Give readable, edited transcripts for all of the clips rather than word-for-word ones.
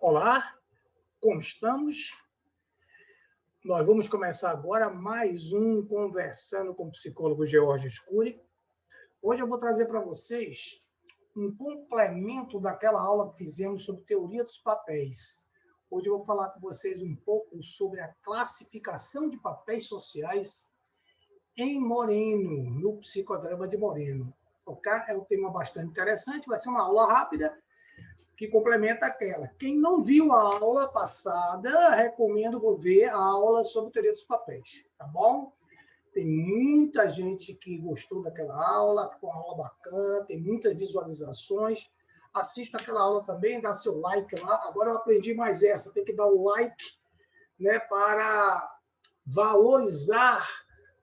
Olá, como estamos? Nós vamos começar agora mais um Conversando com o Psicólogo George Scuri. Hoje eu vou trazer para vocês um complemento daquela aula que fizemos sobre teoria dos papéis. Hoje eu vou falar com vocês um pouco sobre a classificação de papéis sociais em Moreno, no psicodrama de Moreno. É um tema bastante interessante, vai ser uma aula rápida, que complementa aquela. Quem não viu a aula passada, recomendo ver a aula sobre teoria dos papéis, tá bom? Tem muita gente que gostou daquela aula, com uma aula bacana, tem muitas visualizações. Assista aquela aula também, dá seu like lá. Agora eu aprendi mais essa, tem que dar o like, né, para valorizar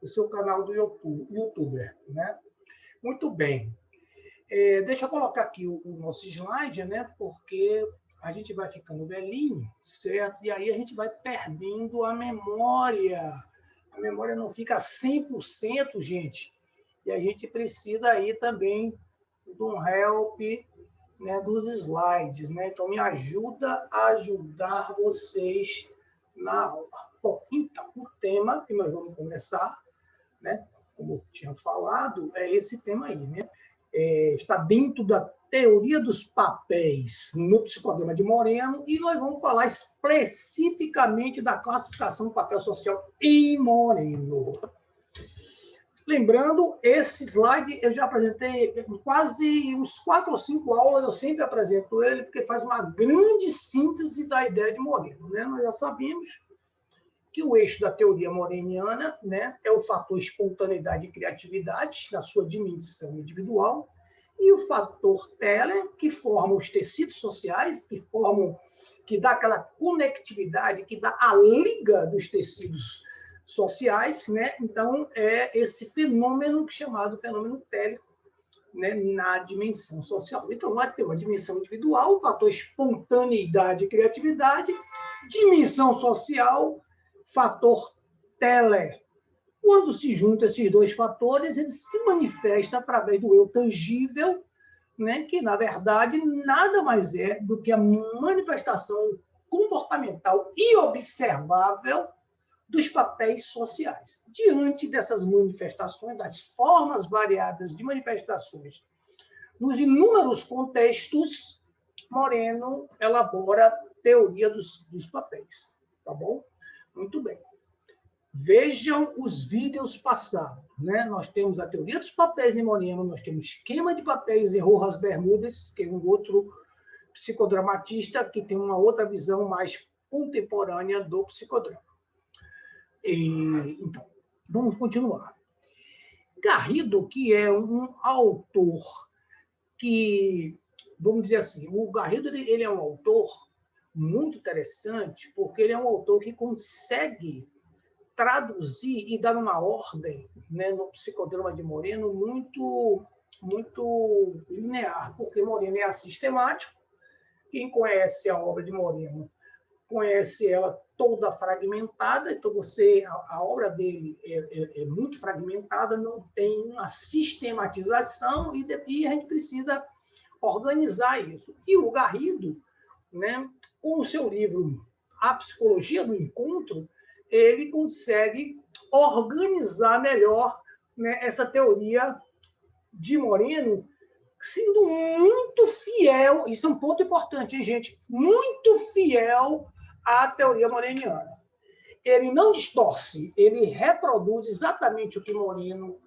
o seu canal do YouTuber, né? Muito bem. Deixa eu colocar aqui o nosso slide, né? Porque a gente vai ficando velhinho, certo? E aí a gente vai perdendo a memória. A memória não fica 100%, gente. E a gente precisa aí também de um help, né, dos slides, né? Então, me ajuda a ajudar vocês na aula. Bom, então, o tema que nós vamos começar, né? Como eu tinha falado, é esse tema aí, né? Está dentro da teoria dos papéis no psicodrama de Moreno, e nós vamos falar especificamente da classificação do papel social em Moreno. Lembrando, esse slide eu já apresentei em quase uns 4 ou 5 aulas, eu sempre apresento ele, porque faz uma grande síntese da ideia de Moreno, né? Nós já sabemos que o eixo da teoria moreniana, né, é o fator espontaneidade e criatividade, na sua dimensão individual, e o fator Teller, que forma os tecidos sociais, que dá aquela conectividade, que dá a liga dos tecidos sociais, né? Então, é esse fenômeno chamado fenômeno télico, né, na dimensão social. Então, vai ter uma dimensão individual, fator espontaneidade e criatividade, dimensão social, fator Teller. Quando se juntam esses dois fatores, ele se manifesta através do eu tangível, né, que, na verdade, nada mais é do que a manifestação comportamental e observável dos papéis sociais. Diante dessas manifestações, das formas variadas de manifestações, nos inúmeros contextos, Moreno elabora a teoria dos papéis. Tá bom? Muito bem. Vejam os vídeos passados, né? Nós temos a teoria dos papéis em Moreno, nós temos esquema de papéis em Rojas Bermúdez, que é um outro psicodramatista que tem uma outra visão mais contemporânea do psicodrama. Então, vamos continuar. Garrido, que é um autor que, vamos dizer assim, o Garrido ele é um autor muito interessante, porque ele é um autor que consegue traduzir e dar uma ordem, né, no psicodrama de Moreno muito linear, porque Moreno é assistemático. Quem conhece a obra de Moreno conhece ela toda fragmentada, então a obra dele é muito fragmentada, não tem uma sistematização, e a gente precisa organizar isso. E o Garrido, né, com o seu livro A Psicologia do Encontro, ele consegue organizar melhor, né, essa teoria de Moreno, sendo muito fiel, isso é um ponto importante, hein, gente? Muito fiel à teoria moreniana. Ele não distorce, ele reproduz exatamente o que Moreno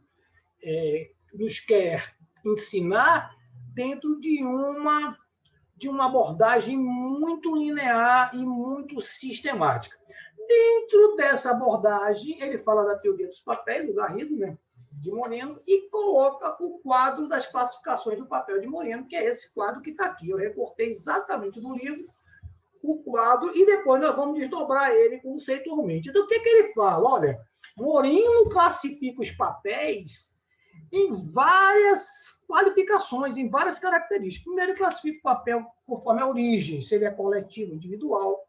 nos quer ensinar dentro de uma abordagem muito linear e muito sistemática. Dentro dessa abordagem, ele fala da teoria dos papéis, do Garrido, né, de Moreno, e coloca o quadro das classificações do papel de Moreno, que é esse quadro que está aqui. Eu recortei exatamente do livro o quadro, e depois nós vamos desdobrar ele conceitualmente. Então, o que ele fala? Olha, Moreno classifica os papéis em várias qualificações, em várias características. Primeiro, ele classifica o papel conforme a origem, se ele é coletivo, individual,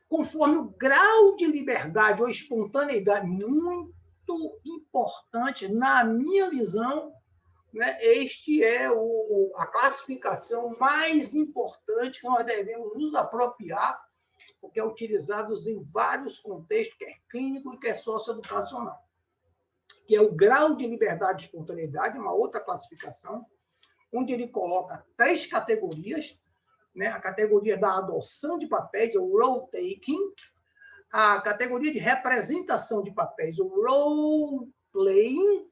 conforme o grau de liberdade ou espontaneidade, muito importante, na minha visão, né, este é a classificação mais importante que nós devemos nos apropriar, porque é utilizado em vários contextos, quer clínico e quer socioeducacional, que é o grau de liberdade e espontaneidade, uma outra classificação, onde ele coloca 3 categorias, né? A categoria da adoção de papéis, o role-taking, a categoria de representação de papéis, o role-playing,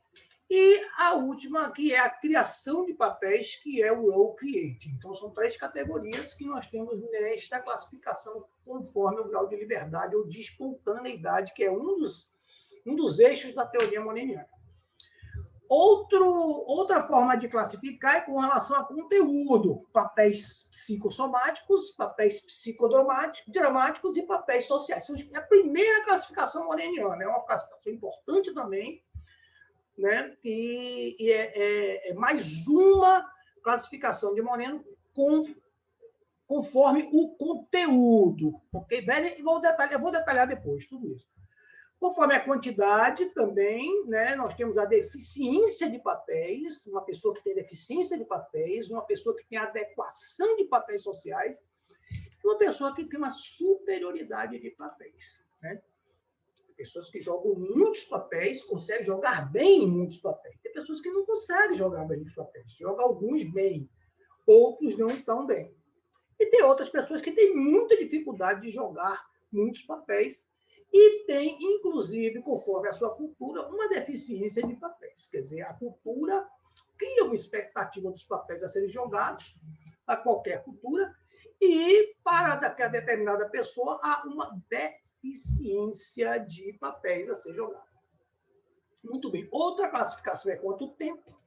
e a última, que é a criação de papéis, que é o role-creating. Então, são 3 categorias que nós temos nesta classificação, conforme o grau de liberdade ou de espontaneidade, que é um dos eixos da teoria moneniana. Outra forma de classificar é com relação a conteúdo, papéis psicossomáticos, papéis psicodramáticos e papéis sociais. É a primeira classificação moneniana, é uma classificação importante também, né? E é mais uma classificação de Moreno conforme o conteúdo. Ok? Eu vou detalhar depois tudo isso. Conforme a quantidade também, né, nós temos a deficiência de papéis, uma pessoa que tem deficiência de papéis, uma pessoa que tem adequação de papéis sociais, e uma pessoa que tem uma superioridade de papéis. Né? Pessoas que jogam muitos papéis, conseguem jogar bem em muitos papéis. Tem pessoas que não conseguem jogar bem muitos papéis, jogam alguns bem, outros não tão bem. E tem outras pessoas que têm muita dificuldade de jogar muitos papéis, e tem, inclusive, conforme a sua cultura, uma deficiência de papéis. Quer dizer, a cultura cria uma expectativa dos papéis a serem jogados, a qualquer cultura, e para a determinada pessoa há uma deficiência de papéis a ser jogado. Muito bem. Outra classificação é quanto tempo,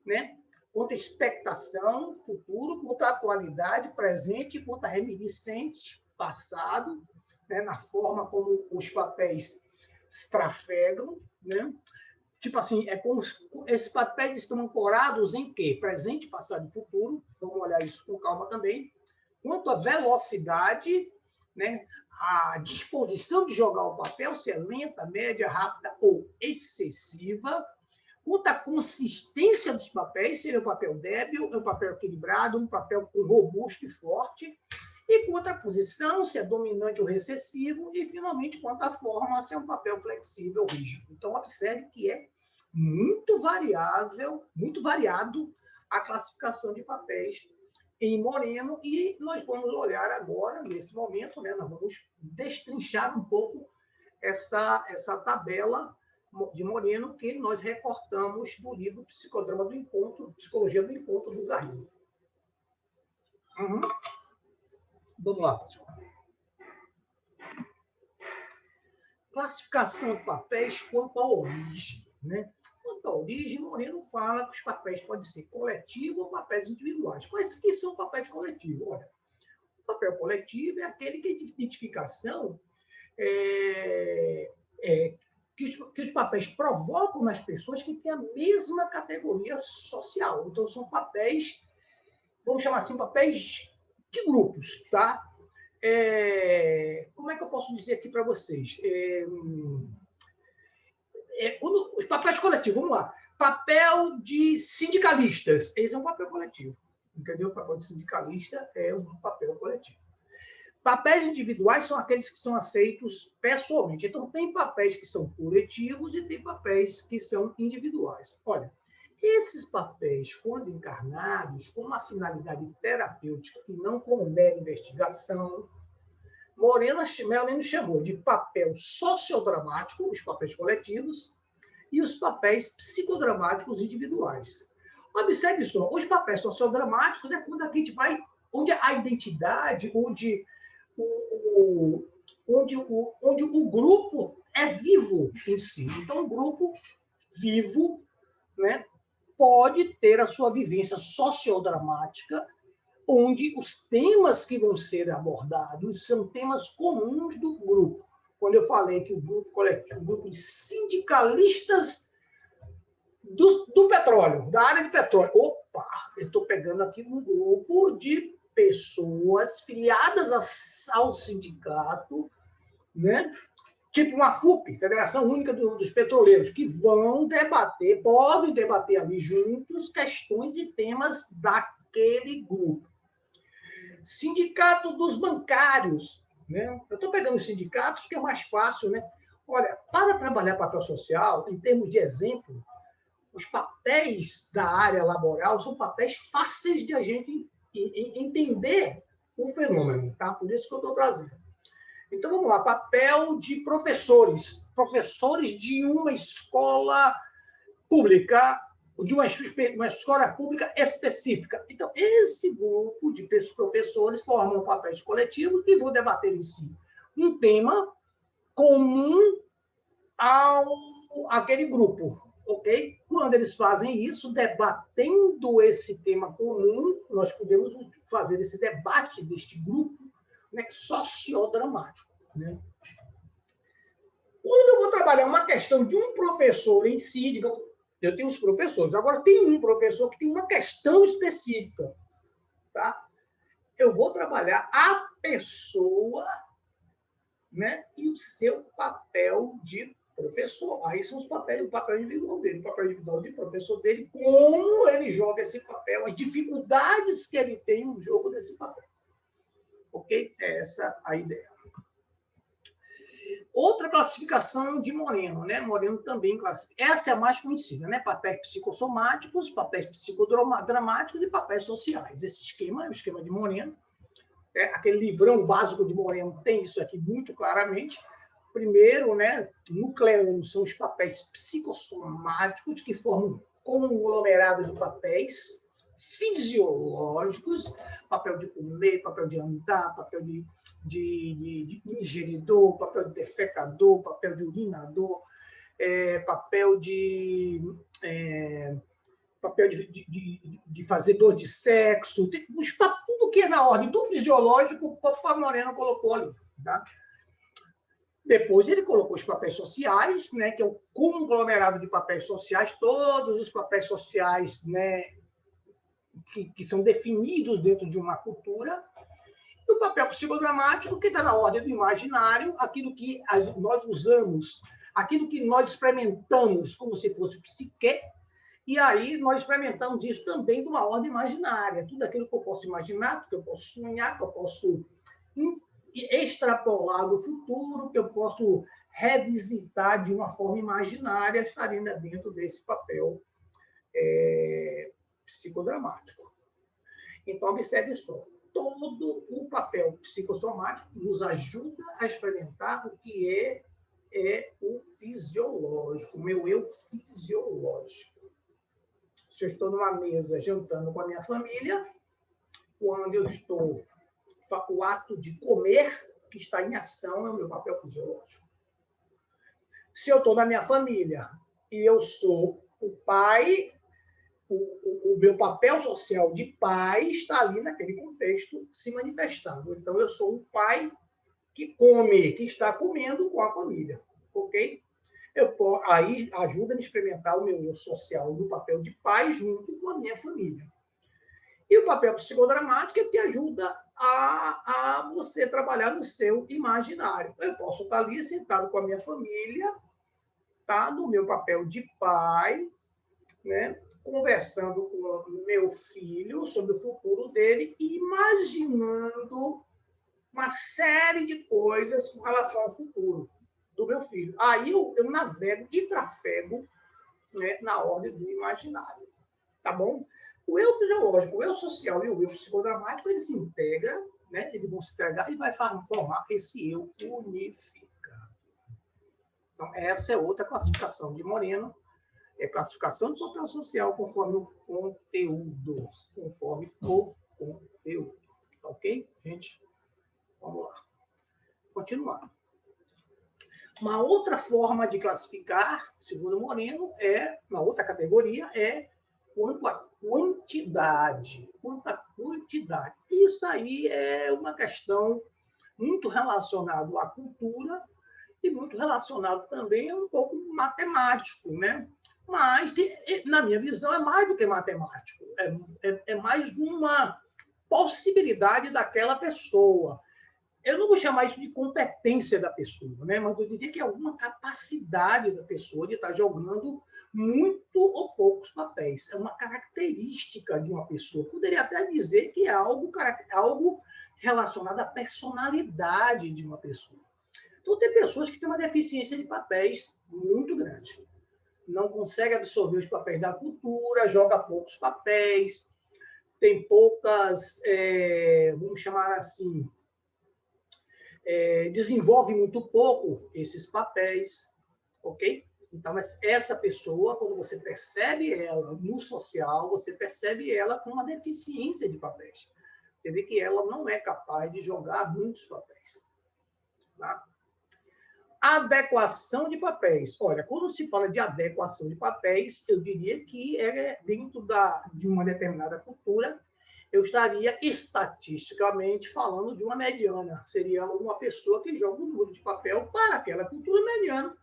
né? Quanto a expectação, futuro, quanto a atualidade, presente, quanto a reminiscente, passado, né, na forma como os papéis se trafegam, né? Tipo assim, esses papéis estão ancorados em quê? Presente, passado e futuro. Vamos olhar isso com calma também. Quanto à velocidade, né, a disposição de jogar o papel, se é lenta, média, rápida ou excessiva. Quanto à consistência dos papéis, se é um papel débil, é um papel equilibrado, um papel robusto e forte. E quanto à posição, se é dominante ou recessivo, e, finalmente, quanto à forma, se é um papel flexível ou rígido. Então, observe que é muito variável, muito variado a classificação de papéis em Moreno, e nós vamos olhar agora, nesse momento, né, nós vamos destrinchar um pouco essa tabela de Moreno que nós recortamos do livro Psicodrama do Encontro, Psicologia do Encontro, do Garrido. Vamos lá, pessoal. Classificação de papéis quanto à origem. Né? Quanto à origem, Moreno fala que os papéis podem ser coletivos ou papéis individuais. Quais que são papéis coletivos? Olha, o papel coletivo é aquele que é de identificação que os papéis provocam nas pessoas que têm a mesma categoria social. Então, são papéis, vamos chamar assim, papéis de grupos, tá? Como é que eu posso dizer aqui para vocês? Os papéis coletivos, vamos lá. Papel de sindicalistas, esse é um papel coletivo. Entendeu? O papel de sindicalista é um papel coletivo. Papéis individuais são aqueles que são aceitos pessoalmente. Então, tem papéis que são coletivos e tem papéis que são individuais. Olha, esses papéis, quando encarnados, com uma finalidade terapêutica e não como mera investigação, Moreno chamou de papel sociodramático, os papéis coletivos, e os papéis psicodramáticos individuais. Observe só, os papéis sociodramáticos é quando a gente vai, onde a identidade, onde o grupo é vivo em si. Então, o grupo vivo, né, pode ter a sua vivência sociodramática, onde os temas que vão ser abordados são temas comuns do grupo. Quando eu falei que o grupo coletivo, o grupo de sindicalistas do petróleo, da área de petróleo. Opa, eu estou pegando aqui um grupo de pessoas filiadas ao sindicato, né, tipo uma FUP, Federação Única dos Petroleiros, que vão debater, podem debater ali juntos questões e temas daquele grupo. Sindicato dos bancários, né? Eu estou pegando os sindicatos porque é mais fácil, né? Olha, para trabalhar papel social, em termos de exemplo, os papéis da área laboral são papéis fáceis de a gente entender o fenômeno, tá? Por isso que eu estou trazendo. Então, vamos lá. Papel de professores. Professores de uma escola pública, de uma escola pública específica. Então, esse grupo de professores formam um papel coletivo e vão debater em si um tema comum àquele grupo, ok? Quando eles fazem isso, debatendo esse tema comum, nós podemos fazer esse debate deste grupo, né, sociodramático, né? Quando eu vou trabalhar uma questão de um professor em si, digamos, eu tenho os professores, agora tem um professor que tem uma questão específica, tá? Eu vou trabalhar a pessoa, né, e o seu papel de professor. Aí são os papéis, o papel individual dele, o papel individual de professor dele, como ele joga esse papel, as dificuldades que ele tem no jogo desse papel. Ok? É essa a ideia. Outra classificação de Moreno, né? Moreno também classifica. Essa é a mais conhecida, né? Papéis psicossomáticos, papéis psicodramáticos e papéis sociais. Esse esquema é o esquema de Moreno. Aquele livrão básico de Moreno tem isso aqui muito claramente. Primeiro, né, nucleando são os papéis psicossomáticos, que formam um conglomerado de papéis fisiológicos, papel de comer, papel de andar, papel de ingeridor, papel de defecador, papel de urinador, papel de fazedor de sexo, tudo que é na ordem do fisiológico, o Papai Moreno colocou ali. Tá? Depois ele colocou os papéis sociais, né, que é o conglomerado de papéis sociais, todos os papéis sociais, né, que são definidos dentro de uma cultura, e o papel psicodramático, que está na ordem do imaginário, aquilo que nós usamos, aquilo que nós experimentamos como se fosse psique, e aí nós experimentamos isso também de uma ordem imaginária, tudo aquilo que eu posso imaginar, que eu posso sonhar, que eu posso extrapolar do futuro, que eu posso revisitar de uma forma imaginária, estaria dentro desse papel psicodramático. Então, observe só, todo o papel psicossomático nos ajuda a experimentar o que é o fisiológico, o meu eu fisiológico. Se eu estou numa mesa jantando com a minha família, quando eu estou, o ato de comer que está em ação é o meu papel fisiológico. Se eu estou na minha família e eu sou o pai, o meu papel social de pai está ali naquele contexto se manifestando. Então, eu sou o pai que come, que está comendo com a família, ok? Aí ajuda a me experimentar o meu eu social do papel de pai junto com a minha família. E o papel psicodramático é que ajuda a você trabalhar no seu imaginário. Eu posso estar ali sentado com a minha família, tá? No meu papel de pai, né? Conversando com o meu filho sobre o futuro dele e imaginando uma série de coisas com relação ao futuro do meu filho. Aí eu navego e trafego, né, na ordem do imaginário. Tá bom? O eu fisiológico, o eu social e o eu psicodramático, eles se integram, né? Eles vão se integrar e vai formar esse eu unificado. Então, essa é outra classificação de Moreno. É classificação de papel social conforme o conteúdo. Conforme o conteúdo. Tá ok, gente? Vamos lá. Continuando. Uma outra forma de classificar, segundo Moreno, uma outra categoria, quanto à quantidade. Quanto à quantidade. Isso aí é uma questão muito relacionada à cultura e muito relacionado também a um pouco matemático, né? Mas, na minha visão, é mais do que matemático. É mais uma possibilidade daquela pessoa. eu não vou chamar isso de competência da pessoa, né? Mas eu diria que é alguma capacidade da pessoa de estar jogando muito ou poucos papéis. É uma característica de uma pessoa. Poderia até dizer que é algo relacionado à personalidade de uma pessoa. Então, tem pessoas que têm uma deficiência de papéis muito grande. Não consegue absorver os papéis da cultura, joga poucos papéis, tem poucas, vamos chamar assim, desenvolve muito pouco esses papéis, ok? Então, essa pessoa, quando você percebe ela no social, você percebe ela com uma deficiência de papéis. Você vê que ela não é capaz de jogar muitos papéis. Tá? Adequação de papéis. Olha, quando se fala de adequação de papéis, eu diria que é dentro de uma determinada cultura, eu estaria estatisticamente falando de uma mediana. Seria uma pessoa que joga um número de papel para aquela cultura mediana.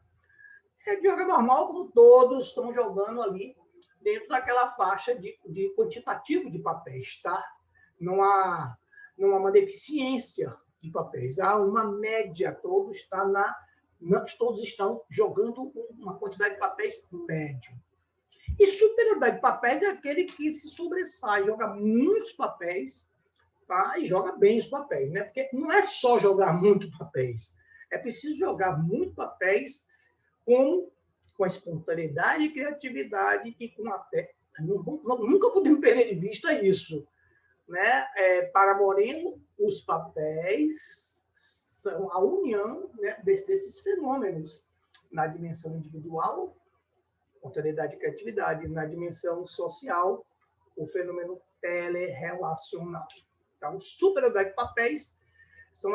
É de jogo normal, como todos estão jogando ali dentro daquela faixa de quantitativo de papéis, tá? Não há uma deficiência de papéis, há uma média, todos estão jogando uma quantidade de papéis médio. E superioridade de papéis é aquele que se sobressai, joga muitos papéis, tá? E joga bem os papéis, né? Porque não é só jogar muitos papéis, é preciso jogar muitos papéis com a espontaneidade e criatividade e com até... Nunca podemos perder de vista isso. Né? Para Moreno, os papéis são a união, né, desses fenômenos na dimensão individual, espontaneidade e criatividade, na dimensão social, o fenômeno telerrelacional. Então, superioridade de papéis são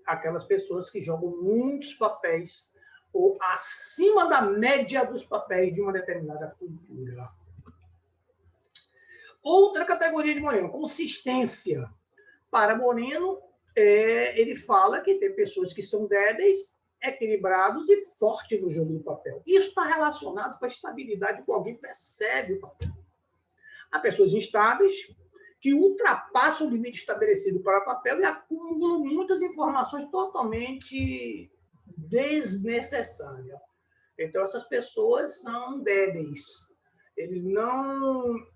aquelas pessoas que jogam muitos papéis ou acima da média dos papéis de uma determinada cultura. Outra categoria de Moreno, consistência. Para Moreno, ele fala que tem pessoas que são débeis, equilibrados e fortes no jogo do papel. Isso está relacionado com a estabilidade que alguém percebe o papel. Há pessoas instáveis que ultrapassam o limite estabelecido para o papel e acumulam muitas informações totalmente desnecessárias. Então, essas pessoas são débeis. Eles não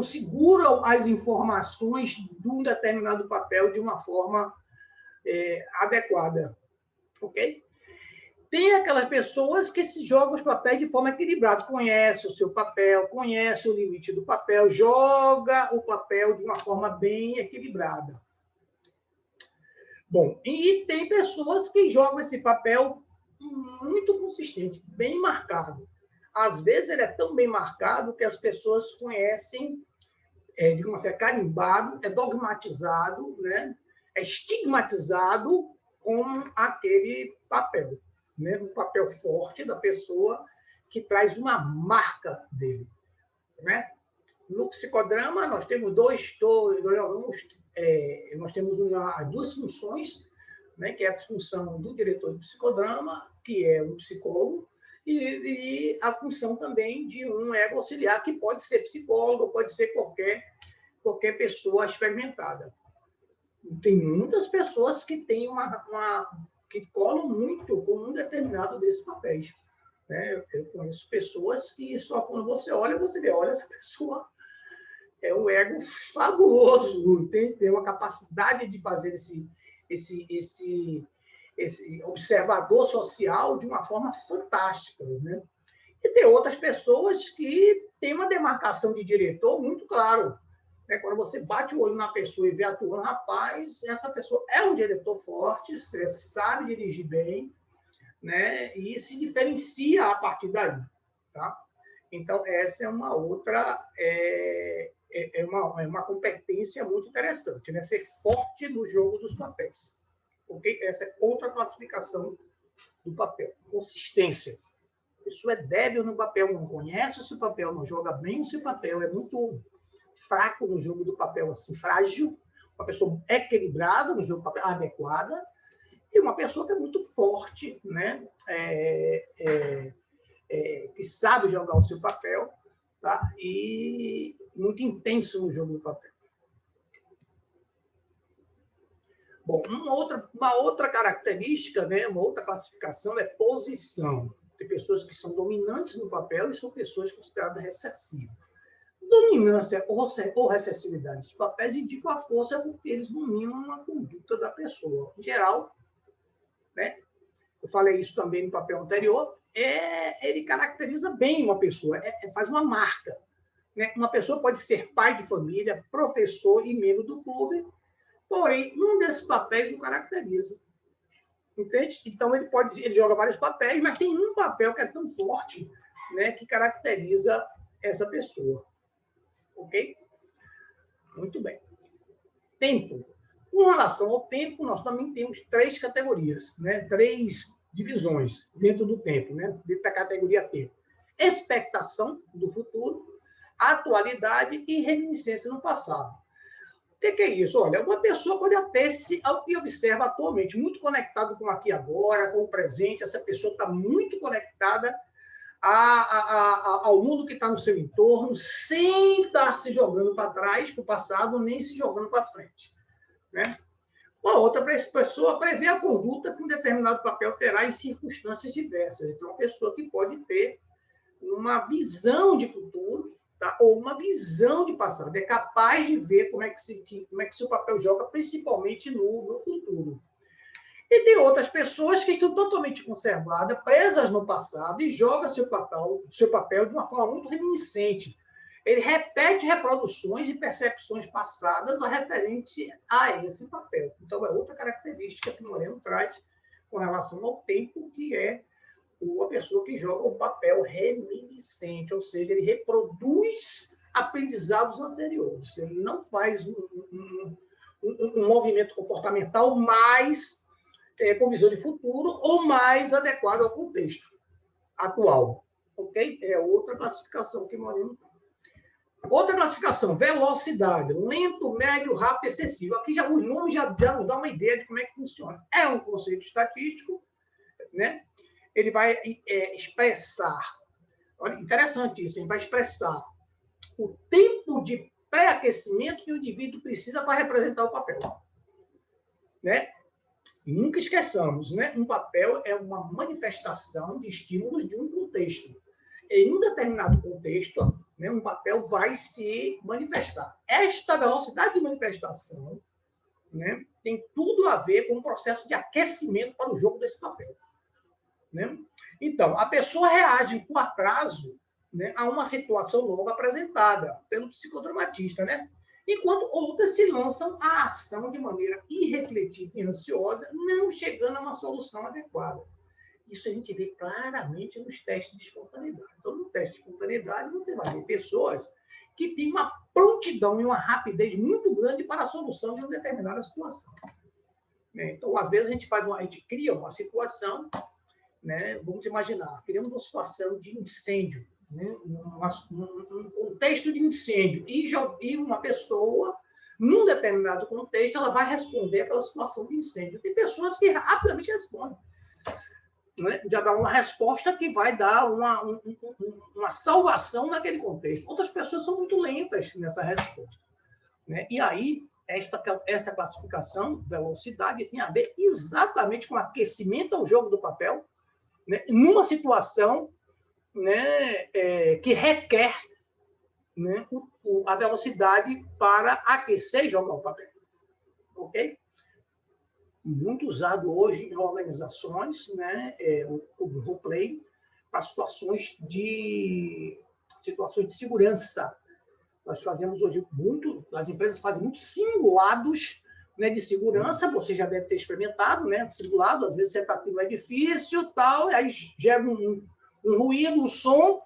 seguram as informações de um determinado papel de uma forma adequada. Ok? Tem aquelas pessoas que se jogam os papéis de forma equilibrada, conhece o seu papel, conhece o limite do papel, joga o papel de uma forma bem equilibrada. Bom, e tem pessoas que jogam esse papel muito consistente, bem marcado. Às vezes ele é tão bem marcado que as pessoas conhecem, digamos assim, é carimbado, é dogmatizado, né? É estigmatizado com aquele papel, né? Um papel forte da pessoa que traz uma marca dele. Né? No psicodrama, nós temos nós temos duas funções, né? Que é a função do diretor de psicodrama, que é o psicólogo, e a função também de um ego auxiliar, que pode ser psicólogo, pode ser qualquer pessoa experimentada. Tem muitas pessoas que têm que colam muito com um determinado desses papéis. Né? Eu conheço pessoas que só quando você olha, você vê, olha, essa pessoa é um ego fabuloso, tem uma capacidade de fazer esse observador social de uma forma fantástica. Né? E tem outras pessoas que têm uma demarcação de diretor muito claro. Né? Quando você bate o olho na pessoa e vê atuando, rapaz, essa pessoa é um diretor forte, sabe dirigir bem, né? E se diferencia a partir daí. Tá? Então, essa é uma outra... uma competência muito interessante, né? Ser forte no jogo dos papéis. Okay? Essa é outra classificação do papel. Consistência. A pessoa é débil no papel, não conhece o seu papel, não joga bem o seu papel, é muito fraco no jogo do papel, assim, frágil. Uma pessoa equilibrada no jogo do papel, adequada. E uma pessoa que é muito forte, né? Que sabe jogar o seu papel, tá? E muito intenso no jogo do papel. Bom, uma outra característica, né, uma outra classificação é posição. Tem pessoas que são dominantes no papel e são pessoas consideradas recessivas. Dominância ou recessividade dos papéis indicam a força porque eles dominam a conduta da pessoa. Em geral, né, eu falei isso também no papel anterior, ele caracteriza bem uma pessoa, faz uma marca. Né? Uma pessoa pode ser pai de família, professor e membro do clube, porém, um desses papéis o caracteriza. Entende? Então, ele joga vários papéis, mas tem um papel que é tão forte, né, que caracteriza essa pessoa. Ok? Muito bem. Tempo. Com relação ao tempo, nós também temos 3 categorias, né? 3 divisões dentro do tempo, né? Dentro da categoria tempo. Expectação do futuro, atualidade e reminiscência no passado. O que é isso? Olha, uma pessoa pode até se observa atualmente muito conectado com o aqui e agora, com o presente, essa pessoa está muito conectada ao mundo que está no seu entorno, sem estar se jogando para trás, para o passado, nem se jogando para frente. Né? Uma outra pessoa prevê a conduta que um determinado papel terá em circunstâncias diversas. Então, uma pessoa que pode ter uma visão de futuro, tá? Ou uma visão de passado, é capaz de ver como é que seu papel joga, principalmente no futuro. E tem outras pessoas que estão totalmente conservadas, presas no passado, e jogam seu papel de uma forma muito reminiscente. Ele repete reproduções e percepções passadas referente a esse papel. Então, é outra característica que o Moreno traz com relação ao tempo, que é a pessoa que joga o papel reminiscente, ou seja, ele reproduz aprendizados anteriores. Ele não faz um movimento comportamental mais com visão de futuro ou mais adequado ao contexto atual. Ok? É outra classificação que Moreno tem. Outra classificação, velocidade, lento, médio, rápido, excessivo. Aqui já os nomes já nos dão uma ideia de como é que funciona. É um conceito estatístico, né? Ele vai expressar, olha, interessante isso, ele vai expressar o tempo de pré-aquecimento que o indivíduo precisa para representar o papel. Né? Nunca esqueçamos, né? Um papel é uma manifestação de estímulos de um contexto. Em um determinado contexto, né, um papel vai se manifestar. Esta velocidade de manifestação, né, tem tudo a ver com o processo de aquecimento para o jogo desse papel. Né? Então, a pessoa reage com atraso, né, a uma situação nova apresentada pelo psicodramatista, né? Enquanto outras se lançam à ação de maneira irrefletida e ansiosa, não chegando a uma solução adequada. Isso a gente vê claramente nos testes de espontaneidade. Então, no teste de espontaneidade, você vai ver pessoas que têm uma prontidão e uma rapidez muito grande para a solução de uma determinada situação. Então, às vezes, a gente cria uma situação, né? Vamos imaginar, criamos uma situação de incêndio, né? Um contexto de incêndio, e uma pessoa, num determinado contexto, ela vai responder àquela situação de incêndio. Tem pessoas que rapidamente respondem. Né? Já dá uma resposta que vai dar uma salvação naquele contexto. Outras pessoas são muito lentas nessa resposta. Né? E aí, esta classificação, velocidade, tem a ver exatamente com aquecimento ao jogo do papel, né? Numa situação, né, que requer, né, a velocidade para aquecer e jogar o papel. Ok? Muito usado hoje em organizações, né, o roleplay para situações de segurança. Nós fazemos hoje as empresas fazem muitos simulados, né, de segurança, você já deve ter experimentado, né, simulado, às vezes você está aqui no edifício, tal, aí gera um ruído, um som,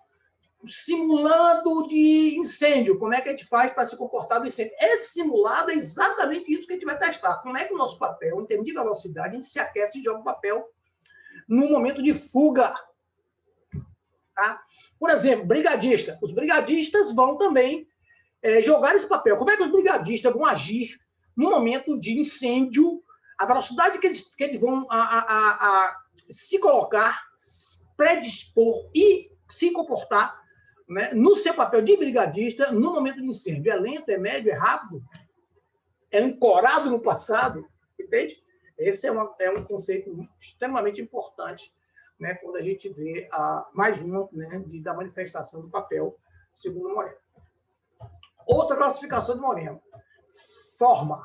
simulando de incêndio. Como é que a gente faz para se comportar no incêndio? Esse simulado é exatamente isso que a gente vai testar. Como é que o nosso papel, em termos de velocidade, a gente se aquece e joga o papel no momento de fuga. Tá? Por exemplo, brigadista. Os brigadistas vão também jogar esse papel. Como é que os brigadistas vão agir no momento de incêndio? A velocidade que eles vão se colocar, predispor e se comportar, né, no seu papel de brigadista no momento de incêndio. É lento, é médio, é rápido? É ancorado no passado? Entende? Esse é um conceito extremamente importante, né, quando a gente vê mais uma, né, da manifestação do papel, segundo Moreno. Outra classificação de Moreno. Forma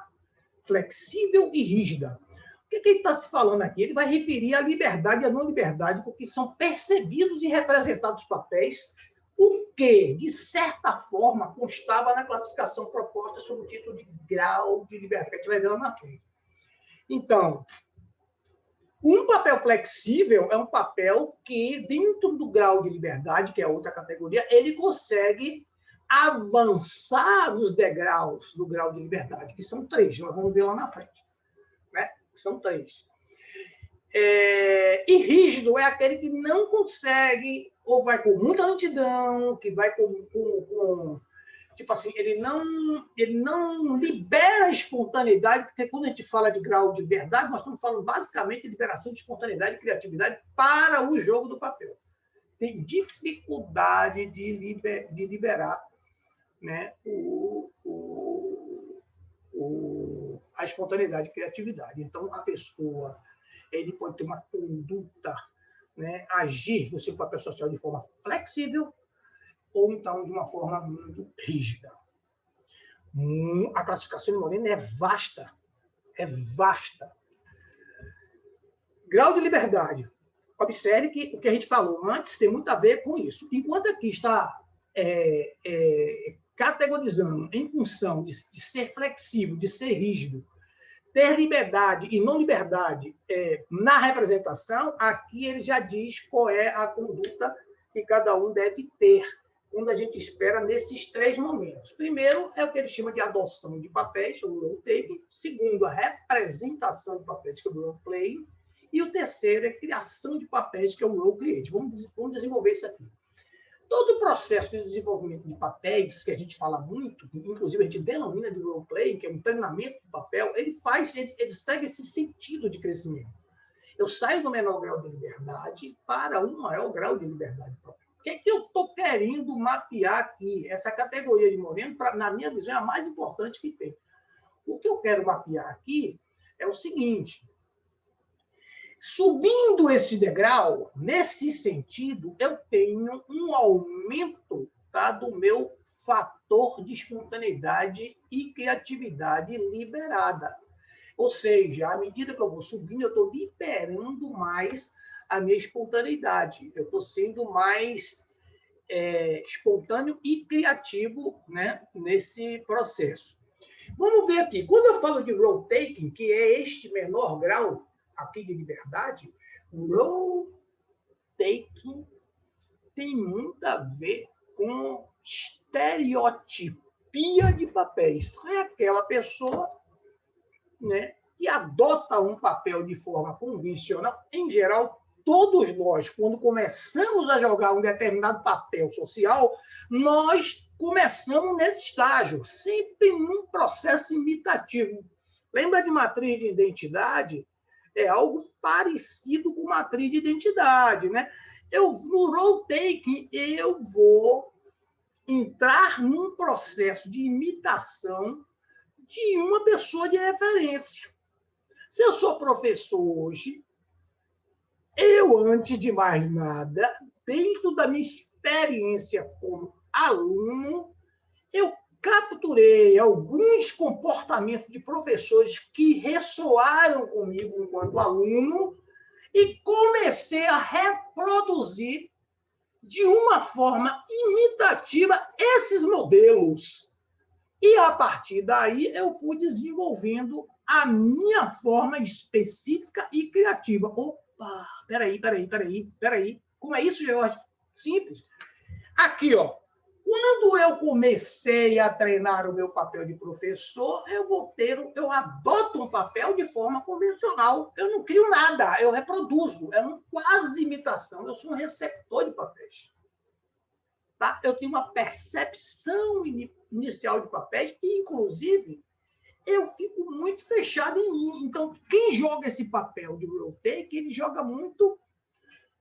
flexível e rígida. O que ele está se falando aqui? Ele vai referir à liberdade e à não liberdade, porque são percebidos e representados papéis, o que, de certa forma, constava na classificação proposta sob o título de grau de liberdade, que a gente vai ver lá na frente. Então, um papel flexível é um papel que, dentro do grau de liberdade, que é outra categoria, ele consegue avançar nos degraus do grau de liberdade, que são 3, nós vamos ver lá na frente. Né? São 3. E rígido é aquele que não consegue, ou vai com muita lentidão, que vai com tipo assim, ele não libera a espontaneidade, porque quando a gente fala de grau de liberdade, nós estamos falando basicamente de liberação de espontaneidade e criatividade para o jogo do papel. Tem dificuldade de liberar, né, a espontaneidade e criatividade. Então, a pessoa ele pode ter uma conduta, né, agir no seu papel social de forma flexível, ou então de uma forma muito rígida. A classificação de Moreno é vasta. É vasta. Grau de liberdade. Observe que o que a gente falou antes tem muito a ver com isso. Enquanto aqui está categorizando em função de ser flexível, de ser rígido, ter liberdade e não liberdade na representação, aqui ele já diz qual é a conduta que cada um deve ter quando a gente espera nesses 3 momentos. Primeiro é o que ele chama de adoção de papéis, o role-taking. Segundo, a representação de papéis, que é o role-playing. E o terceiro é a criação de papéis, que é o role-create. Vamos desenvolver isso aqui. Todo o processo de desenvolvimento de papéis, que a gente fala muito, inclusive a gente denomina de role-playing, que é um treinamento do papel, ele segue esse sentido de crescimento. Eu saio do menor grau de liberdade para um maior grau de liberdade própria. O que é que eu estou querendo mapear aqui? Essa categoria de Moreno, na minha visão, é a mais importante que tem. O que eu quero mapear aqui é o seguinte: subindo esse degrau, nesse sentido, eu tenho um aumento, tá, do meu fator de espontaneidade e criatividade liberada. Ou seja, à medida que eu vou subindo, eu estou liberando mais a minha espontaneidade. Eu estou sendo mais espontâneo e criativo, né, nesse processo. Vamos ver aqui. Quando eu falo de role-taking, que é este menor grau aqui de liberdade, role-taking tem muito a ver com estereotipia de papéis. É aquela pessoa, né, que adota um papel de forma convencional. Em geral, todos nós, quando começamos a jogar um determinado papel social, nós começamos nesse estágio, sempre num processo imitativo. Lembra de matriz de identidade? É algo parecido com matriz de identidade, né? No role-taking, eu vou entrar num processo de imitação de uma pessoa de referência. Se eu sou professor hoje, eu, antes de mais nada, dentro da minha experiência como aluno, eu capturei alguns comportamentos de professores que ressoaram comigo enquanto aluno e comecei a reproduzir de uma forma imitativa esses modelos. E, a partir daí, eu fui desenvolvendo a minha forma específica e criativa. Opa, peraí. Como é isso, George? Simples. Aqui, ó. Quando eu comecei a treinar o meu papel de professor, eu adoto um papel de forma convencional. Eu não crio nada, eu reproduzo. É uma quase imitação. Eu sou um receptor de papéis. Tá? Eu tenho uma percepção inicial de papéis e, inclusive, eu fico muito fechado em mim. Então, quem joga esse papel de role-take, ele joga muito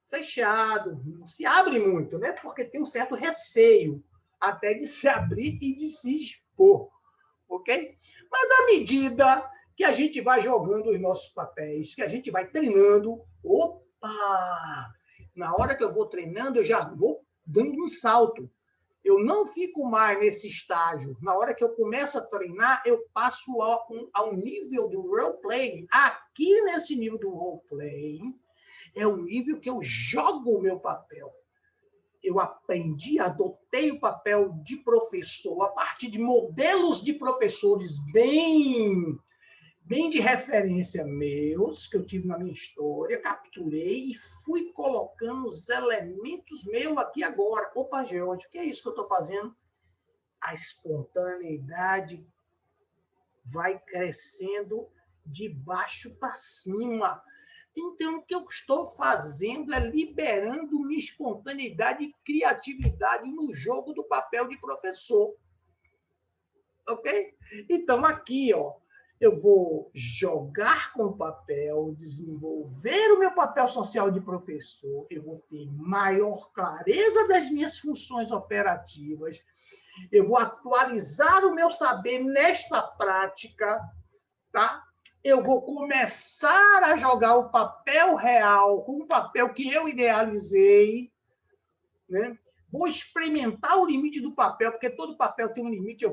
fechado, não se abre muito, né? Porque tem um certo receio até de se abrir e de se expor, ok? Mas à medida que a gente vai jogando os nossos papéis, que a gente vai treinando. Opa! Na hora que eu vou treinando, eu já vou dando um salto. Eu não fico mais nesse estágio. Na hora que eu começo a treinar, eu passo ao nível do roleplay. Aqui, nesse nível do roleplay, é o nível que eu jogo o meu papel. Eu aprendi, adotei o papel de professor a partir de modelos de professores bem de referência meus, que eu tive na minha história, capturei e fui colocando os elementos meus aqui agora. Opa, George, o que é isso que eu estou fazendo? A espontaneidade vai crescendo de baixo para cima. Então, o que eu estou fazendo é liberando minha espontaneidade e criatividade no jogo do papel de professor. Ok? Então, aqui, ó, eu vou jogar com o papel, desenvolver o meu papel social de professor, eu vou ter maior clareza das minhas funções operativas, eu vou atualizar o meu saber nesta prática, tá? Eu vou começar a jogar o papel real com o papel que eu idealizei, né? Vou experimentar o limite do papel, porque todo papel tem um limite.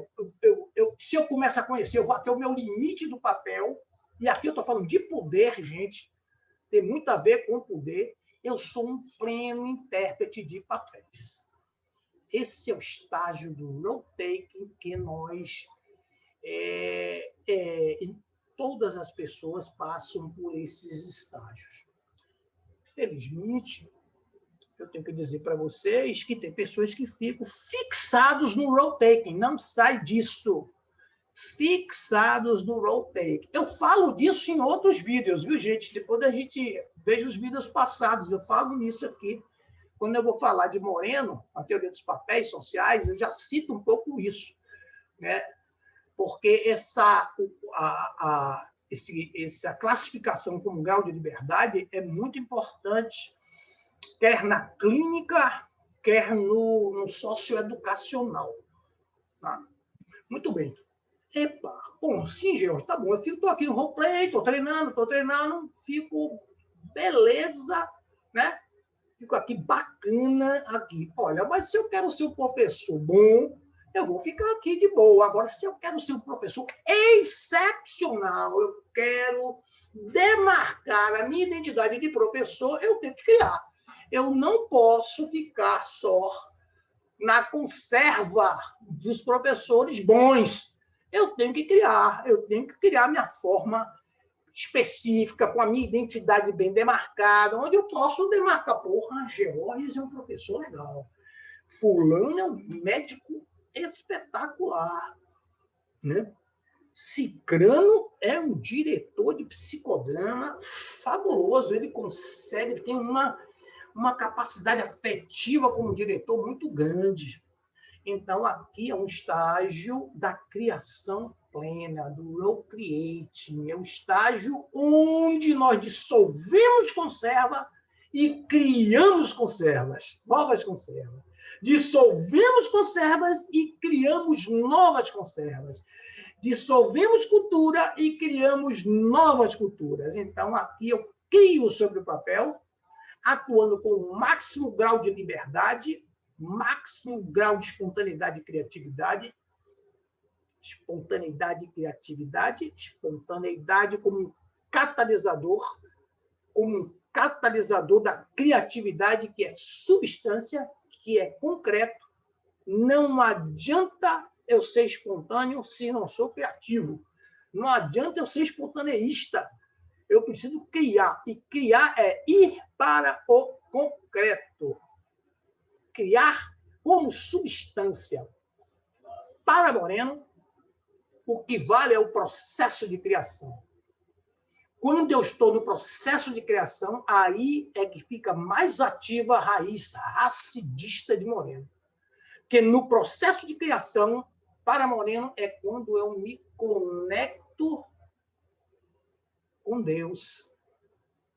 Se eu começo a conhecer, eu vou até o meu limite do papel. E aqui eu estou falando de poder, gente. Tem muito a ver com poder. Eu sou um pleno intérprete de papéis. Esse é o estágio do note-taking que nós... todas as pessoas passam por esses estágios. Felizmente, eu tenho que dizer para vocês que tem pessoas que ficam fixados no role-taking, não sai disso. Fixados no role-taking. Eu falo disso em outros vídeos, viu, gente? Depois a gente veja os vídeos passados, eu falo nisso aqui. Quando eu vou falar de Moreno, a teoria dos papéis sociais, eu já cito um pouco isso, né? Porque essa classificação como grau de liberdade é muito importante, quer na clínica, quer no socioeducacional. Tá? Muito bem. Epa, bom, sim, George, tá bom. Eu estou aqui no roleplay, estou treinando, fico beleza, né? Fico aqui bacana aqui. Olha, mas se eu quero ser um professor bom, eu vou ficar aqui de boa. Agora, se eu quero ser um professor excepcional, eu quero demarcar a minha identidade de professor, eu tenho que criar. Eu não posso ficar só na conserva dos professores bons. Eu tenho que criar minha forma específica, com a minha identidade bem demarcada, onde eu posso demarcar, porra, Georges é um professor legal, fulano é um médico espetacular, né? Cicrano é um diretor de psicodrama fabuloso, ele tem uma capacidade afetiva como diretor muito grande. Então, aqui é um estágio da criação plena, do role-creating. É um estágio onde nós dissolvemos conserva e criamos conservas, novas conservas. Dissolvemos conservas e criamos novas conservas. Dissolvemos cultura e criamos novas culturas. Então, aqui eu crio sobre o papel, atuando com o máximo grau de liberdade, máximo grau de espontaneidade e criatividade. Espontaneidade como um catalisador da criatividade, que é substância, que é concreto. Não adianta eu ser espontâneo se não sou criativo. Não adianta eu ser espontaneísta. Eu preciso criar. E criar é ir para o concreto. Criar como substância. Para Moreno, o que vale é o processo de criação. Quando eu estou no processo de criação, aí é que fica mais ativa a raiz racidista de Moreno. Porque no processo de criação, para Moreno, é quando eu me conecto com Deus,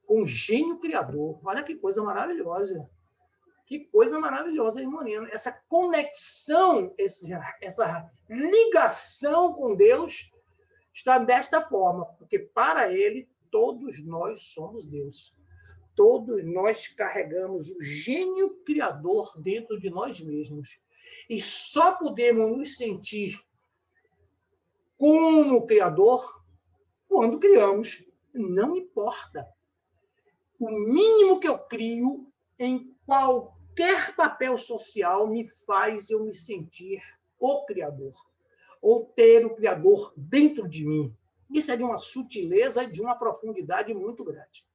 com o gênio criador. Olha que coisa maravilhosa. Que coisa maravilhosa de Moreno. Essa conexão, essa ligação com Deus está desta forma, porque para ele todos nós somos Deus. Todos nós carregamos o gênio criador dentro de nós mesmos. E só podemos nos sentir como criador quando criamos. Não importa. O mínimo que eu crio em qualquer papel social me faz eu me sentir o criador, ou ter o criador dentro de mim. Isso é de uma sutileza e de uma profundidade muito grande.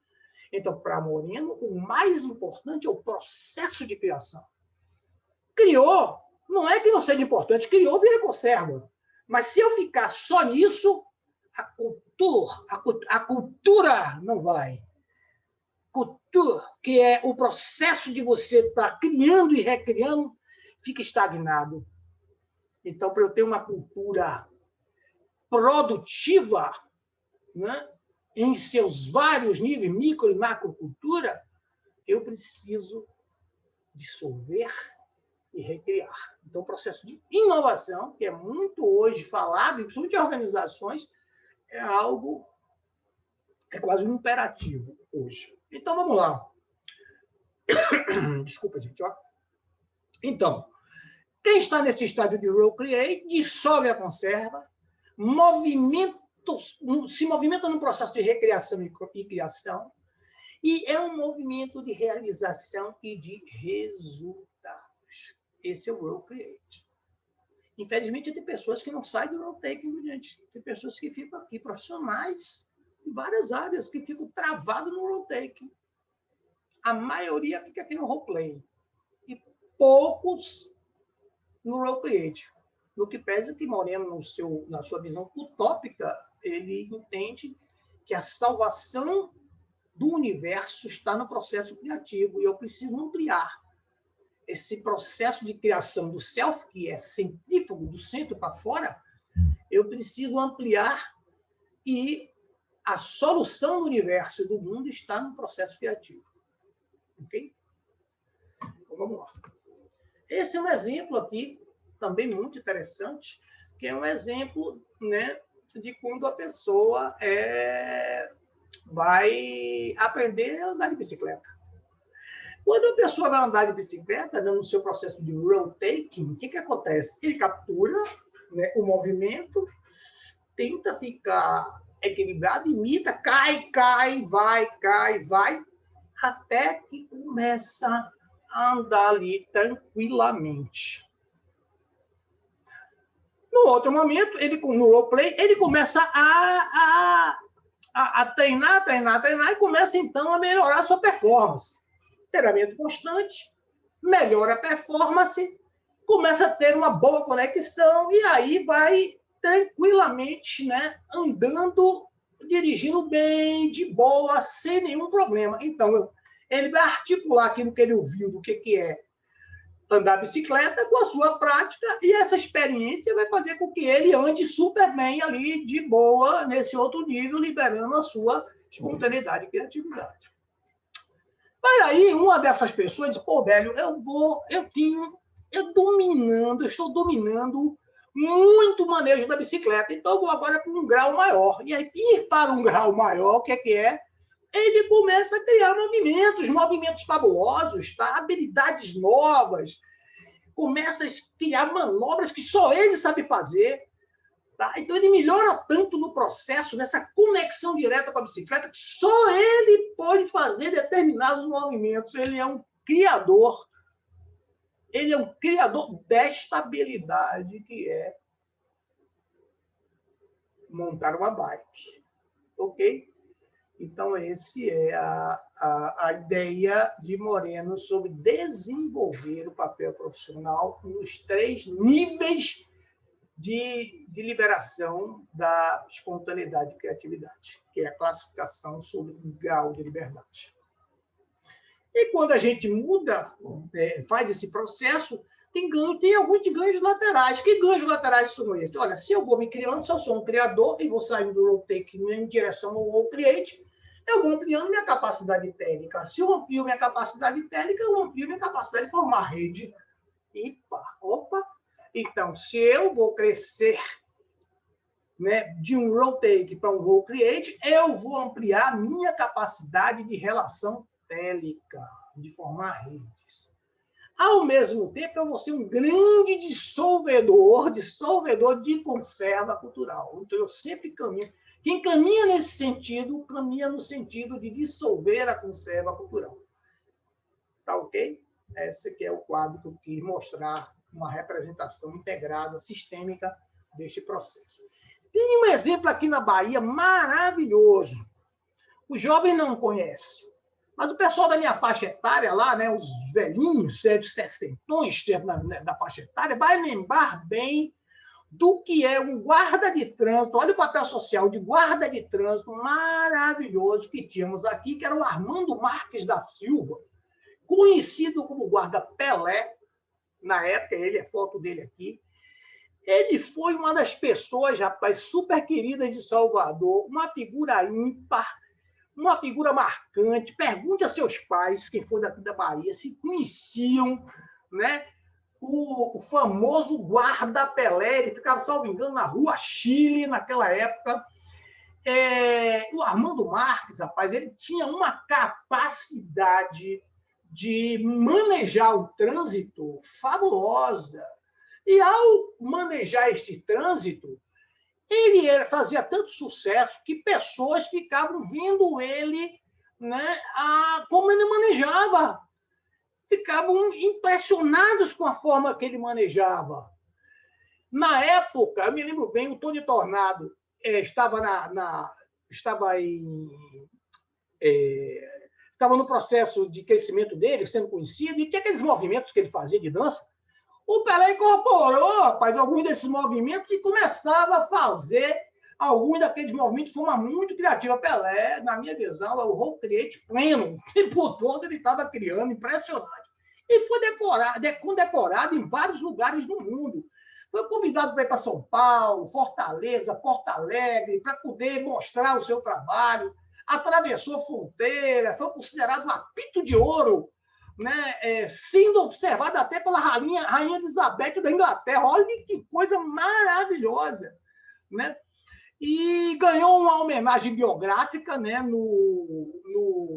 Então, para Moreno, o mais importante é o processo de criação. Criou, não é que não seja importante, criou, vira conserva. Mas se eu ficar só nisso, a cultura não vai. Cultura, que é o processo de você estar criando e recriando, fica estagnado. Então, para eu ter uma cultura produtiva, né, em seus vários níveis, micro e macrocultura, eu preciso dissolver e recriar. Então, o processo de inovação, que é muito hoje falado, principalmente em organizações, é algo, é quase um imperativo hoje. Então, vamos lá. Desculpa, gente. Ó. Então, quem está nesse estágio de Role Create, dissolve a conserva, se movimenta num processo de recriação e criação, e é um movimento de realização e de resultados. Esse é o Role Create. Infelizmente, tem pessoas que não saem do role taking, gente. Tem pessoas que ficam aqui, profissionais, em várias áreas, que ficam travados no role taking. A maioria fica aqui no role play. E poucos no role create. No que pesa que Moreno, na sua visão utópica, ele entende que a salvação do universo está no processo criativo, e eu preciso ampliar esse processo de criação do self, que é centrífugo, do centro para fora, eu preciso ampliar, e a solução do universo e do mundo está no processo criativo. Ok? Então, vamos lá. Esse é um exemplo aqui, também muito interessante, que é um exemplo, né, de quando a pessoa vai aprender a andar de bicicleta. Quando a pessoa vai andar de bicicleta, no seu processo de road taking, o que acontece? Ele captura, né, o movimento, tenta ficar equilibrado, imita, cai, vai, até que começa a andar ali tranquilamente. No outro momento, no roleplay, ele começa a treinar, e começa, então, a melhorar a sua performance. Treinamento constante, melhora a performance, começa a ter uma boa conexão, e aí vai tranquilamente, né, andando, dirigindo bem, de boa, sem nenhum problema. Então, ele vai articular aquilo que ele ouviu do que é andar bicicleta com a sua prática, e essa experiência vai fazer com que ele ande super bem ali, de boa, nesse outro nível, liberando a sua espontaneidade e criatividade. Mas aí, uma dessas pessoas diz, pô, velho, eu estou dominando muito o manejo da bicicleta, então eu vou agora para um grau maior. E aí, ir para um grau maior, o que é? Ele começa a criar movimentos fabulosos, tá? Habilidades novas, começa a criar manobras que só ele sabe fazer. Tá? Então, ele melhora tanto no processo, nessa conexão direta com a bicicleta, que só ele pode fazer determinados movimentos. Ele é um criador desta habilidade que é montar uma bike. Ok? Então, essa é a ideia de Moreno sobre desenvolver o papel profissional nos 3 níveis de liberação da espontaneidade e criatividade, que é a classificação sobre o grau de liberdade. E quando a gente muda, faz esse processo, tem alguns ganhos laterais. Que ganhos laterais são esses? Olha, se eu vou me criando, se eu sou um criador e vou saindo do role taking em direção ao role create, eu vou ampliando minha capacidade técnica. Se eu amplio minha capacidade técnica, eu amplio minha capacidade de formar rede. Opa! Então, se eu vou crescer né, de um row take para um row create, eu vou ampliar a minha capacidade de relação télica, de formar redes. Ao mesmo tempo, eu vou ser um grande dissolvedor de conserva cultural. Então, eu sempre caminho. Quem caminha nesse sentido, caminha no sentido de dissolver a conserva cultural. Tá ok? Esse aqui é o quadro que eu quis mostrar, uma representação integrada, sistêmica deste processo. Tem um exemplo aqui na Bahia maravilhoso. O jovem não conhece. Mas o pessoal da minha faixa etária lá, né, os velhinhos, de sessentões da faixa etária, vai lembrar bem do que é um guarda de trânsito. Olha o papel social de guarda de trânsito maravilhoso que tínhamos aqui, que era o Armando Marques da Silva, conhecido como guarda Pelé. Na época, ele, a foto dele aqui. Ele foi uma das pessoas, rapaz, super queridas de Salvador, uma figura ímpar, uma figura marcante. Pergunte a seus pais, quem for daqui da Bahia, se conheciam, né, o famoso guarda Pelé. Ele ficava, salvo engano, na Rua Chile, naquela época. O Armando Marques, rapaz, ele tinha uma capacidade de manejar o trânsito fabulosa. E, ao manejar este trânsito, ele fazia tanto sucesso que pessoas ficavam vendo ele, né, como ele manejava. Ficavam impressionados com a forma que ele manejava. Na época, eu me lembro bem, o Tony Tornado estava no processo de crescimento dele, sendo conhecido, e tinha aqueles movimentos que ele fazia de dança. O Pelé incorporou, rapaz, alguns desses movimentos e começava a fazer alguns daqueles movimentos de forma muito criativa. Pelé, na minha visão, é o roll create pleno. O tempo todo ele estava criando, impressionante. E foi condecorado em vários lugares do mundo. Foi convidado para ir para São Paulo, Fortaleza, Porto Alegre, para poder mostrar o seu trabalho. Atravessou fronteira, foi considerado um apito de ouro, né, sendo observado até pela Rainha Elizabeth da Inglaterra. Olha que coisa maravilhosa, né? E ganhou uma homenagem biográfica, né,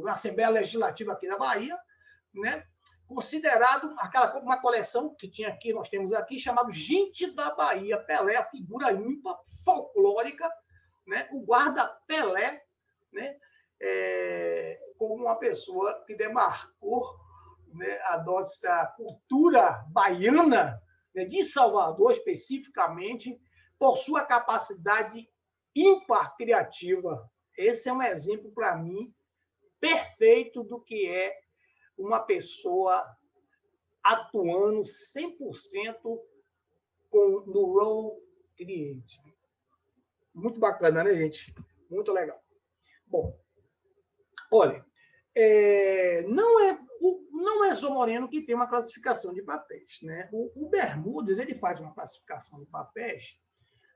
na Assembleia Legislativa aqui da Bahia, né, considerado uma coleção que tinha aqui, nós temos aqui, chamado Gente da Bahia. Pelé, a figura ímpar, folclórica, né, o guarda Pelé, né, como uma pessoa que demarcou, né, a nossa cultura baiana, né, de Salvador especificamente, por sua capacidade ímpar criativa. Esse é um exemplo, para mim, perfeito do que é uma pessoa atuando 100% no role create. Muito bacana, né, gente? Muito legal. Bom, olha, não é só Moreno que tem uma classificação de papéis, né? O Bermudes, ele faz uma classificação de papéis,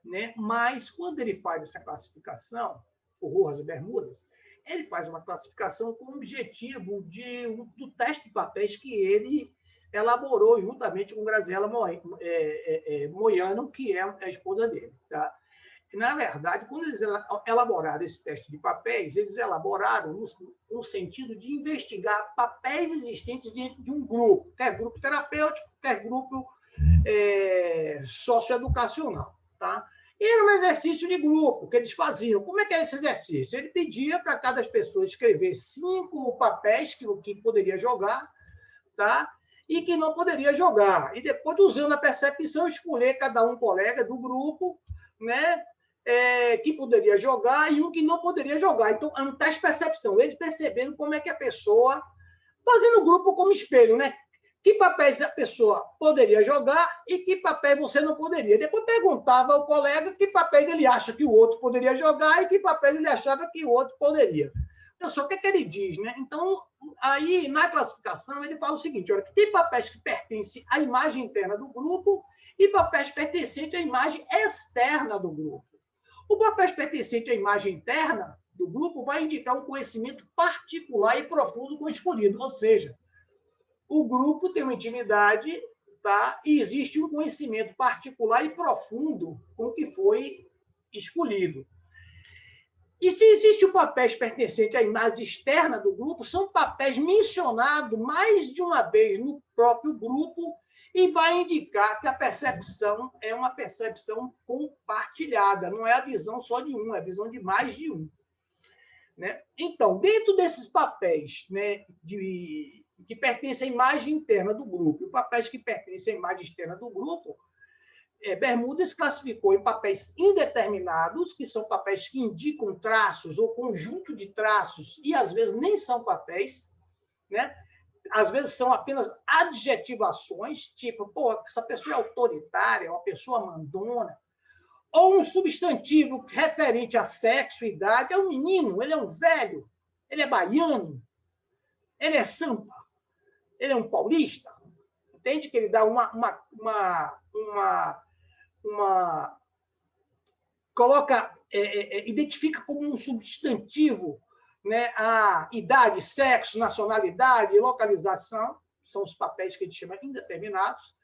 né? Mas quando ele faz essa classificação, o Rojas e Bermudas, ele faz uma classificação com o objetivo do teste de papéis que ele elaborou juntamente com Graziela Moiano, que é a esposa dele, tá? Na verdade, quando eles elaboraram esse teste de papéis, eles elaboraram no sentido de investigar papéis existentes dentro de um grupo, quer grupo terapêutico, quer grupo socioeducacional. Tá? E era um exercício de grupo que eles faziam. Como é que era esse exercício? Ele pedia para cada pessoa escrever 5 papéis que poderia jogar, tá? E que não poderia jogar. E depois, usando a percepção, escolher cada um colega do grupo, né? Que poderia jogar e um que não poderia jogar. Então, é um teste de percepção. Eles percebendo como é que a pessoa, fazendo o grupo como espelho, né? Que papéis a pessoa poderia jogar e que papéis você não poderia. Depois perguntava ao colega que papéis ele acha que o outro poderia jogar e que papéis ele achava que o outro poderia. Então, só o que ele diz, né? Então, aí, na classificação, ele fala o seguinte, olha, que tem papéis que pertencem à imagem interna do grupo e papéis pertencentes à imagem externa do grupo. O papel pertencente à imagem interna do grupo vai indicar um conhecimento particular e profundo com o escolhido, ou seja, o grupo tem uma intimidade, tá? E existe um conhecimento particular e profundo com o que foi escolhido. E se existe o papéis pertencente à imagem externa do grupo, são papéis mencionados mais de uma vez no próprio grupo e vai indicar que a percepção é uma percepção compartilhada, não é a visão só de um, é a visão de mais de um. Né? Então, dentro desses papéis, né, que pertencem à imagem interna do grupo e papéis que pertencem à imagem externa do grupo, Bermudes classificou em papéis indeterminados, que são papéis que indicam traços ou conjunto de traços, e às vezes nem são papéis, né? Às vezes são apenas adjetivações, tipo, pô, essa pessoa é autoritária, é uma pessoa mandona, ou um substantivo referente a sexo, idade, é um menino, ele é um velho, ele é baiano, ele é sampa, ele é um paulista. Entende que ele dá coloca, identifica como um substantivo, né, a idade, sexo, nacionalidade, localização, são os papéis que a gente chama indeterminados,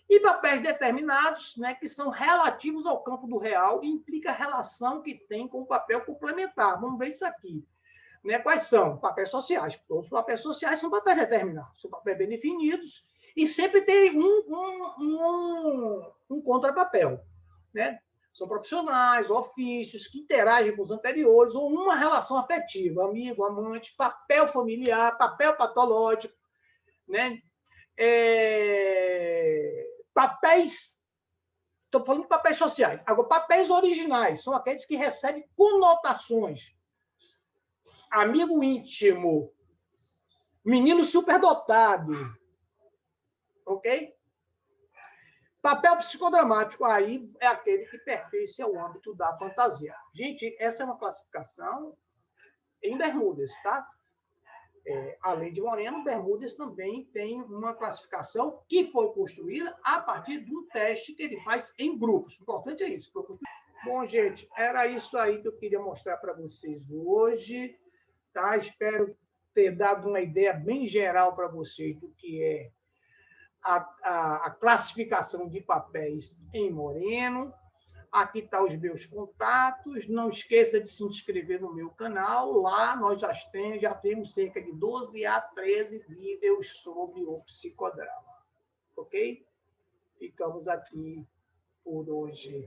e papéis determinados, né, que são relativos ao campo do real e implica a relação que tem com o papel complementar. Vamos ver isso aqui. Né? Quais são? Papéis sociais. Todos os papéis sociais são papéis determinados, são papéis bem definidos, e sempre tem um contrapapel. Né? São profissionais, ofícios, que interagem com os anteriores, ou uma relação afetiva, amigo, amante, papel familiar, papel patológico, né? Papéis, estou falando de papéis sociais. Agora, papéis originais são aqueles que recebem conotações. Amigo íntimo, menino superdotado, ok? Papel psicodramático, aí é aquele que pertence ao âmbito da fantasia. Gente, essa é uma classificação em Bermudes, tá? Além de Moreno, Bermudes também tem uma classificação que foi construída a partir de um teste que ele faz em grupos. O importante é isso. Bom, gente, era isso aí que eu queria mostrar para vocês hoje. Tá? Espero ter dado uma ideia bem geral para vocês do que é a classificação de papéis em Moreno. Aqui estão os meus contatos. Não esqueça de se inscrever no meu canal. Lá nós já temos cerca de 12 a 13 vídeos sobre o psicodrama. Ok? Ficamos aqui por hoje.